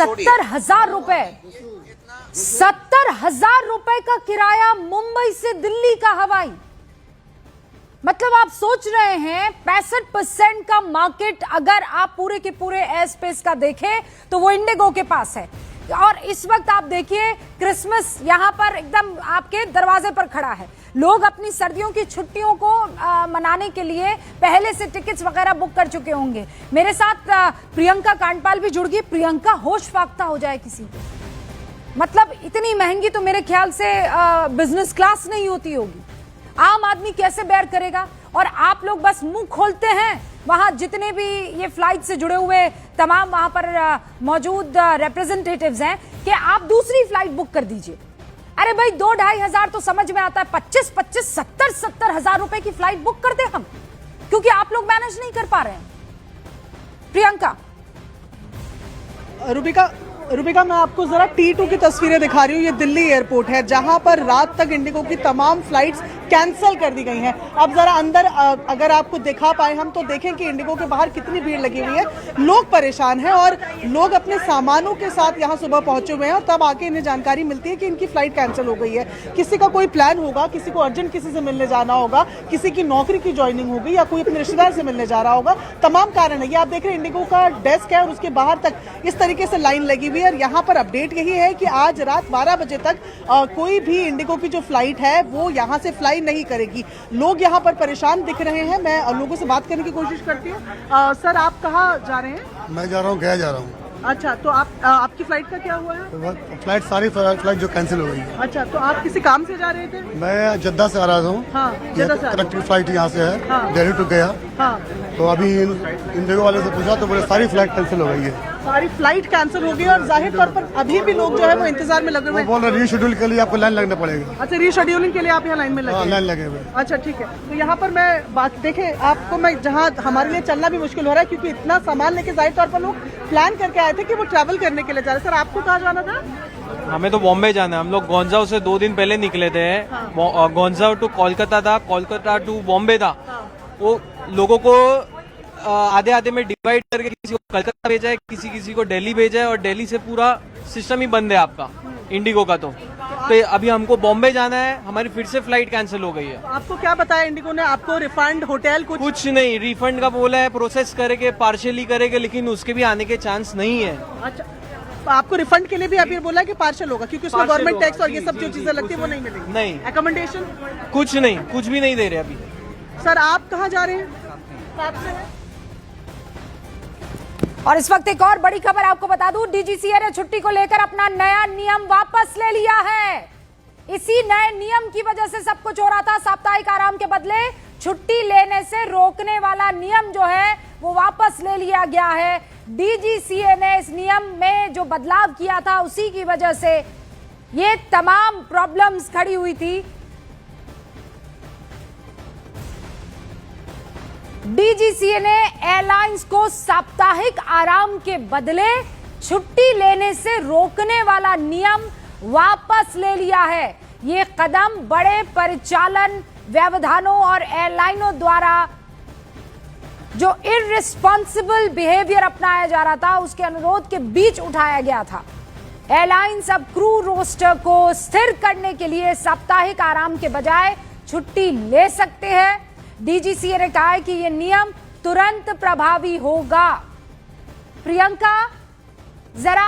70,000 रुपए, 70,000 रुपए का किराया मुंबई से दिल्ली का हवाई। मतलब आप सोच रहे हैं 65% का मार्केट अगर आप पूरे के पूरे एयर स्पेस का देखें तो वो इंडिगो के पास है। और इस वक्त आप देखिए क्रिसमस यहां पर एकदम आपके दरवाजे पर खड़ा है। लोग अपनी सर्दियों की छुट्टियों को मनाने के लिए पहले से टिकट्स वगैरह बुक कर चुके होंगे। मेरे साथ प्रियंका कांडपाल भी जुड़ गई। प्रियंका, होश फाख्ता हो जाए किसी को, मतलब इतनी महंगी तो मेरे ख्याल से बिजनेस क्लास नहीं होती होगी। आम आदमी कैसे बेयर करेगा? और आप लोग बस मुंह खोलते हैं। वहां जितने भी ये फ्लाइट से जुड़े हुए तमाम वहां पर मौजूद रिप्रेजेंटेटिव्स हैं कि आप दूसरी फ्लाइट बुक कर दीजिए। अरे भाई 2-2.5 हजार तो समझ में आता है, 25-25, 70-70 हजार रुपए की फ्लाइट बुक कर दे हम, क्योंकि आप लोग मैनेज नहीं कर पा रहे हैं। प्रियंका। रुबिका, मैं आपको जरा T2 की तस्वीरें दिखा रही हूँ। ये दिल्ली एयरपोर्ट है जहां पर रात तक इंडिगो की तमाम फ्लाइट्स कैंसिल कर दी गई हैं। अब जरा अंदर अगर आपको दिखा पाए हम तो देखें कि इंडिगो के बाहर कितनी भीड़ लगी हुई है। लोग परेशान हैं और लोग अपने सामानों के साथ यहाँ सुबह पहुंचे हुए हैं और तब आके इन्हें जानकारी मिलती है कि इनकी फ्लाइट कैंसिल हो गई है। किसी का कोई प्लान होगा, किसी को अर्जेंट किसी से मिलने जाना होगा, किसी की नौकरी की ज्वाइनिंग होगी या कोई अपने रिश्तेदार से मिलने जा रहा होगा। तमाम कारण है। ये आप देख रहे हैं इंडिगो का डेस्क है और उसके बाहर तक इस तरीके से लाइन लगी हुई है। और यहाँ पर अपडेट यही है कि आज रात 12 बजे तक कोई भी इंडिगो की जो फ्लाइट है वो यहाँ से फ्लाई नहीं करेगी। लोग यहाँ पर परेशान दिख रहे हैं। मैं लोगों से बात करने की कोशिश करती हूँ। सर, आप कहाँ जा रहे हैं? मैं जा रहा हूँ, गया जा रहा हूँ। अच्छा, तो आपकी फ्लाइट का क्या हुआ है? फ्लाइट सारी फ्लाइट जो कैंसिल हो गई है। अच्छा, तो आप किसी काम से जा रहे थे? मैं जद्दा से आ रहा हूँ। हाँ, जद्दा से कनेक्टिंग फ्लाइट यहाँ से है। हाँ। दिल्ली टू गया। हाँ। तो अभी इंडिगो वाले से पूछा तो बोले सारी फ्लाइट कैंसिल हो गई है। सारी फ्लाइट कैंसिल हो गई और जाहिर तौर पर अभी भी लोग जो है वो इंतजार में लगे हुए हैं। बोल रहे रीशेड्यूल के लिए आपको लाइन लगना पड़ेगा। अच्छा, रीशेड्यूलिंग के लिए आप यहाँ लाइन में लगे? लाइन लगे हुए। अच्छा, ठीक है। तो यहाँ पर मैं बात देखें आपको, मैं जहाँ हमारे लिए चलना भी मुश्किल हो रहा है क्योंकि इतना सामान लेके जाहिर तौर पर लोग प्लान करके आए थे कि वो ट्रैवल करने के लिए जा रहे। सर, आपको कहाँ जाना था? हमें तो बॉम्बे जाना है। हम लोग गोंजाओ से 2 दिन पहले निकले थे। हाँ। गोंजाओ टू कोलकाता था, कोलकाता टू बॉम्बे था। हाँ। वो लोगों को आधे आधे में डिवाइड करके किसी को कलकत्ता भेजा है, किसी को दिल्ली भेजा है और दिल्ली से पूरा सिस्टम ही बंद है आपका इंडिगो का। तो अभी हमको बॉम्बे जाना है, हमारी फिर से फ्लाइट कैंसिल हो गई है। आपको क्या बताया इंडिगो ने? आपको रिफंड, होटल कुछ नहीं, रिफंड का बोला है, प्रोसेस करेंगे, पार्शियली करेंगे, लेकिन उसके भी आने के चांस नहीं है। अच्छा, आपको रिफंड के लिए भी अभी बोला कि पार्शियल होगा क्योंकि उसमें गवर्नमेंट टैक्स और ये सब जो चीजें लगती है वो नहीं मिलेगी? नहीं। एकोमोडेशन कुछ नहीं, कुछ भी नहीं दे रहे अभी। सर, आप कहाँ जा रहे हैं? और इस वक्त एक और बड़ी खबर आपको बता दूं, डीजीसीए ने छुट्टी को लेकर अपना नया नियम वापस ले लिया है। इसी नए नियम की वजह से सब कुछ हो रहा था। साप्ताहिक आराम के बदले छुट्टी लेने से रोकने वाला नियम जो है वो वापस ले लिया गया है। डीजीसीए ने इस नियम में जो बदलाव किया था उसी की वजह से ये तमाम प्रॉब्लम्स खड़ी हुई थी। डीजीसीए ने एयरलाइंस को साप्ताहिक आराम के बदले छुट्टी लेने से रोकने वाला नियम वापस ले लिया है। ये कदम बड़े परिचालन व्यवधानों और एयरलाइनों द्वारा जो इररिस्पॉन्सिबल बिहेवियर अपनाया जा रहा था उसके अनुरोध के बीच उठाया गया था। एयरलाइंस अब क्रू रोस्टर को स्थिर करने के लिए साप्ताहिक आराम के बजाय छुट्टी ले सकते हैं। डीजीसीए ने कहा है कि यह नियम तुरंत प्रभावी होगा। प्रियंका, जरा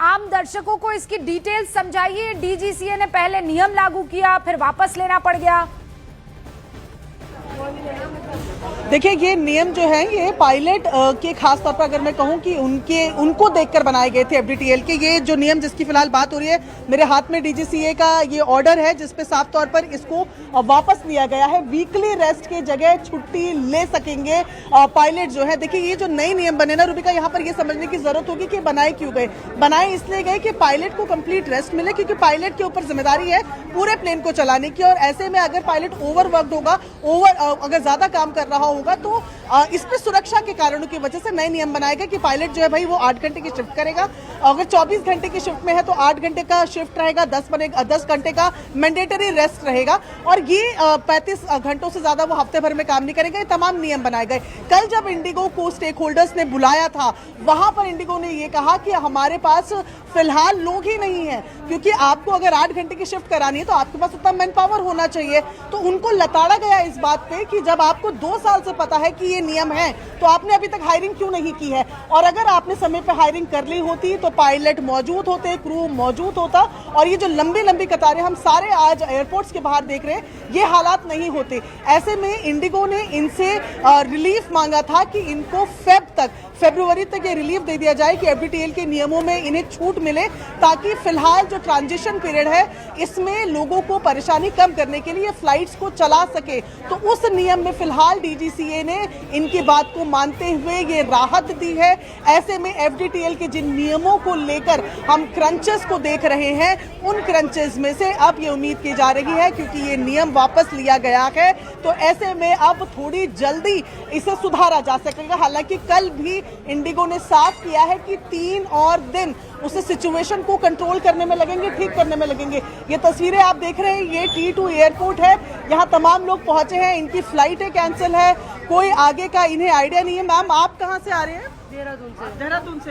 आम दर्शकों को इसकी डिटेल समझाइए। डीजीसीए ने पहले नियम लागू किया, फिर वापस लेना पड़ गया। देखिए, ये नियम जो है ये पायलट के खास तौर पर अगर मैं कहूं कि उनको देखकर बनाए गए थे एफडीटीएल के। ये जो नियम जिसकी फिलहाल बात हो रही है, मेरे हाथ में डीजीसीए का ये ऑर्डर है जिसपे साफ तौर पर इसको वापस लिया गया है। वीकली रेस्ट के जगह छुट्टी ले सकेंगे पायलट जो है। देखिए, ये जो नए नियम बने ना रुबिका, यहाँ पर ये समझने की जरूरत होगी कि बनाए क्यों गए। बनाए इसलिए गए कि पायलट को कंप्लीट रेस्ट मिले, क्योंकि पायलट के ऊपर जिम्मेदारी है पूरे प्लेन को चलाने की। और ऐसे में अगर पायलट ओवरवर्कड होगा, अगर ज्यादा काम कर रहा होगा तो इसमें सुरक्षा के कारणों की वजह से नए नियम बनाए गए कि पायलट जो है भाई वो 8 घंटे की शिफ्ट करेगा। अगर 24 घंटे की शिफ्ट में है तो 8 घंटे का शिफ्ट रहेगा, 10 घंटे का मैंडेटरी रेस्ट रहेगा और ये 35 घंटों से ज्यादा वो हफ्ते भर में काम नहीं करेंगे। तमाम नियम बनाए गए। कल जब इंडिगो को स्टेक होल्डर्स ने बुलाया था वहां पर इंडिगो ने ये कहा कि हमारे पास फिलहाल लोग ही नहीं है, क्योंकि आपको अगर 8 घंटे की शिफ्ट करानी है तो आपके पास उतना मैन पावर होना चाहिए। तो उनको लताड़ा गया इस बात पे कि जब आपको 2 साल से पता है कि ये नियम है तो आपने अभी तक हायरिंग क्यों नहीं की है, और अगर आपने समय पे हायरिंग कर ली होती तो पायलट मौजूद होते, क्रू मौजूद होता और ये जो लंबी लंबी कतारें हम सारे आज एयरपोर्ट्स के बाहर देख रहे हैं ये हालात नहीं होते। ऐसे में इंडिगो ने इनसे रिलीफ मांगा था कि इनको फरवरी तक ये रिलीफ दे दिया जाए कि एफडीटीएल के नियमों में इन्हें छूट मिले, ताकि फिलहाल जो ट्रांजिशन पीरियड है इसमें लोगों को परेशानी कम करने के लिए फ्लाइट्स को चला सके। तो उस नियम में फिलहाल डीजीसीए ने इनकी बात को मानते हुए ये राहत दी है। ऐसे में एफडीटीएल के जिन नियमों को लेकर हम क्रंचेस को देख रहे हैं उन क्रंचेस में से अब ये उम्मीद की जा रही है, क्योंकि ये नियम वापस लिया गया है तो ऐसे में अब थोड़ी जल्दी इसे सुधारा जा सकेगा। हालांकि कल भी इंडिगो ने साफ किया है कि 3 और दिन उसे सिचुएशन को कंट्रोल करने में लगेंगे, ठीक करने में लगेंगे। ये तस्वीरें आप देख रहे हैं, ये T2 एयरपोर्ट है, यहाँ तमाम लोग पहुंचे हैं, इनकी फ्लाइटें कैंसिल है, कोई आगे का इन्हें आइडिया नहीं है। मैम आप कहाँ से आ रहे हैं? देहरादून से।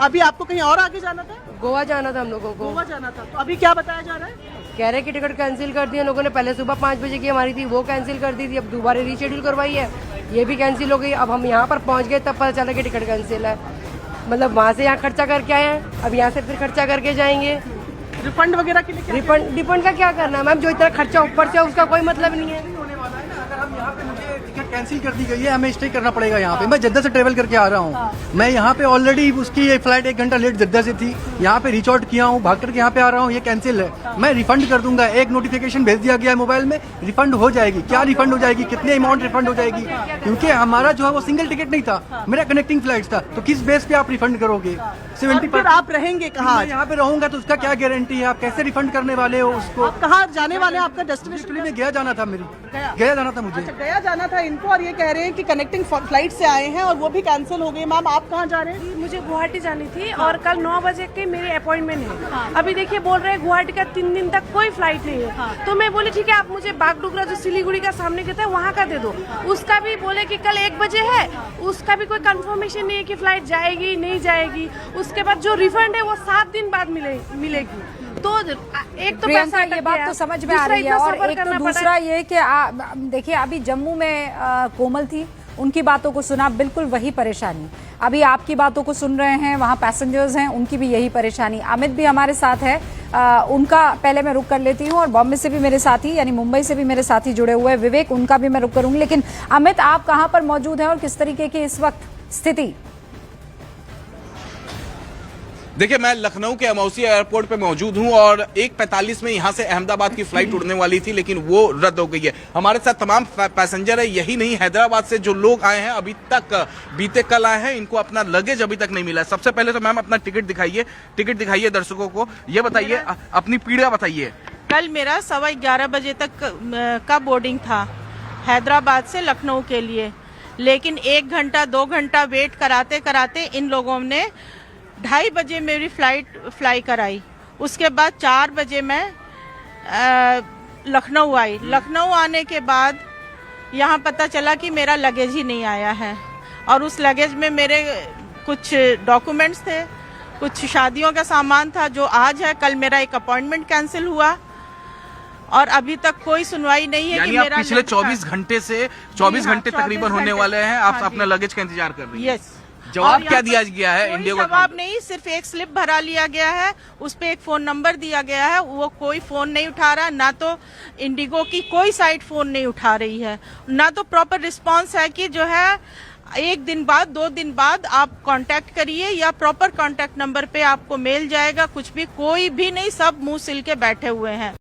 अभी आपको कहीं और आगे जाना था? गोवा जाना था हम लोगों को। गोवा जाना था, तो अभी क्या बताया जा रहा है? कह रहे कि टिकट कैंसिल कर दी है लोगों ने। पहले सुबह 5 बजे की हमारी थी, वो कैंसिल कर दी थी, अब दोबारा रीशेड्यूल करवाई है, ये भी कैंसिल हो गई। अब हम यहाँ पर पहुँच गए तब पता चला कि टिकट कैंसिल है। मतलब वहाँ से यहाँ खर्चा करके आए हैं, अब यहाँ से फिर खर्चा करके जाएंगे। रिफंड वगैरह के लिए रिफंड का क्या करना है मैम? जो इतना खर्चा ऊपर से उसका कोई मतलब नहीं है। अगर हम यहाँ पे मुझे टिकट कैंसिल कर दी गई है, हमें स्टे करना पड़ेगा यहाँ पे। मैं जद्दा से ट्रेवल करके आ रहा हूँ, मैं यहाँ पे ऑलरेडी उसकी ये फ्लाइट 1 घंटा लेट जद्दा से थी, यहाँ पे रीच आउट किया हूँ, भाग करके यहाँ पे आ रहा हूँ, ये कैंसिल है। मैं रिफंड कर दूंगा, एक नोटिफिकेशन भेज दिया गया है मोबाइल में, रिफंड हो जाएगी। क्या रिफंड हो जाएगी, कितने अमाउंट रिफंड हो जाएगी? क्योंकि हमारा जो है वो सिंगल टिकट नहीं था, मेरा कनेक्टिंग फ्लाइट था, तो किस बेस पे आप रिफंड करोगे? 70% आप रहेंगे कहाँ? यहाँ पे रहूंगा तो उसका क्या गारंटी है? आप कैसे रिफंड करने वाले हो उसको? आप कहाँ जाने वाले हैं? आपका डेस्टिनेशन में गया जाना था, गया जाना था मुझे। अच्छा, गया जाना था इनको, और ये कह रहे हैं कि कनेक्टिंग फ्लाइट से आए हैं और वो भी कैंसिल हो गई। मैम आप कहाँ जा रहे हैं? मुझे गुवाहाटी जानी थी और कल 9 बजे के मेरी अपॉइंटमेंट है। अभी देखिए बोल रहे हैं गुवाहाटी का 3 दिन तक कोई फ्लाइट नहीं है। तो मैं बोली ठीक है, आप मुझे बागडोगरा जो सिलीगुड़ी का सामने कहता है वहाँ का दे दो। उसका भी बोले कि कल 1 बजे है, उसका भी कोई कंफर्मेशन नहीं है कि फ्लाइट जाएगी नहीं जाएगी। उसके बाद जो रिफंड है वो 7 दिन बाद मिलेगी। तो एक तो प्रियंका ये बात तो समझ में आ रही है, और एक तो दूसरा ये कि देखिए अभी जम्मू में कोमल थी, उनकी बातों को सुना, बिल्कुल वही परेशानी। अभी आपकी बातों को सुन रहे हैं, वहाँ पैसेंजर्स हैं, उनकी भी यही परेशानी। अमित भी हमारे साथ है, उनका पहले मैं रुक कर लेती हूँ, और बॉम्बे से भी मेरे साथी यानी मुंबई से भी मेरे साथी जुड़े हुए हैं, विवेक, उनका भी मैं रुक करूंगी। लेकिन अमित आप कहाँ पर मौजूद हैं और किस तरीके की इस वक्त स्थिति? देखिए मैं लखनऊ के अमौसी एयरपोर्ट पे मौजूद हूं और 1:45 में यहां से अहमदाबाद की फ्लाइट उड़ने वाली थी, लेकिन वो रद्द हो गई है। हमारे साथ तमाम पैसेंजर है, यही नहीं हैदराबाद से जो लोग आए हैं अभी तक, बीते कल आए हैं, इनको अपना लगेज अभी तक नहीं मिला है। सबसे पहले तो मैम अपना टिकट दिखाइए दर्शकों को, ये बताइए अपनी पीड़ा बताइए। कल मेरा 11:15 बजे तक का बोर्डिंग था हैदराबाद से लखनऊ के लिए, लेकिन 1 घंटा 2 घंटा वेट कराते कराते इन लोगों ने 2:30 बजे मेरी फ्लाइट फ्लाई कराई। उसके बाद 4 बजे मैं लखनऊ आई। लखनऊ आने के बाद यहाँ पता चला कि मेरा लगेज ही नहीं आया है, और उस लगेज में मेरे कुछ डॉक्यूमेंट्स थे, कुछ शादियों का सामान था जो आज है। कल मेरा एक अपॉइंटमेंट कैंसिल हुआ और अभी तक कोई सुनवाई नहीं है। यानी आप पिछले 24 घंटे से 24 घंटे तकरीबन होने वाले हैं, आप अपना लगेज का इंतजार कर रही हैं। यस। जवाब क्या दिया गया है? इंडिया को जवाब नहीं, सिर्फ एक स्लिप भरा लिया गया है, उस पे एक फोन नंबर दिया गया है, वो कोई फोन नहीं उठा रहा, ना तो इंडिगो की कोई साइट फोन नहीं उठा रही है, ना तो प्रॉपर रिस्पांस है कि जो है 1 दिन बाद 2 दिन बाद आप कांटेक्ट करिए या प्रॉपर कांटेक्ट नंबर पे आपको मेल जाएगा। कुछ भी कोई भी नहीं, सब मुंह सिल के बैठे हुए हैं।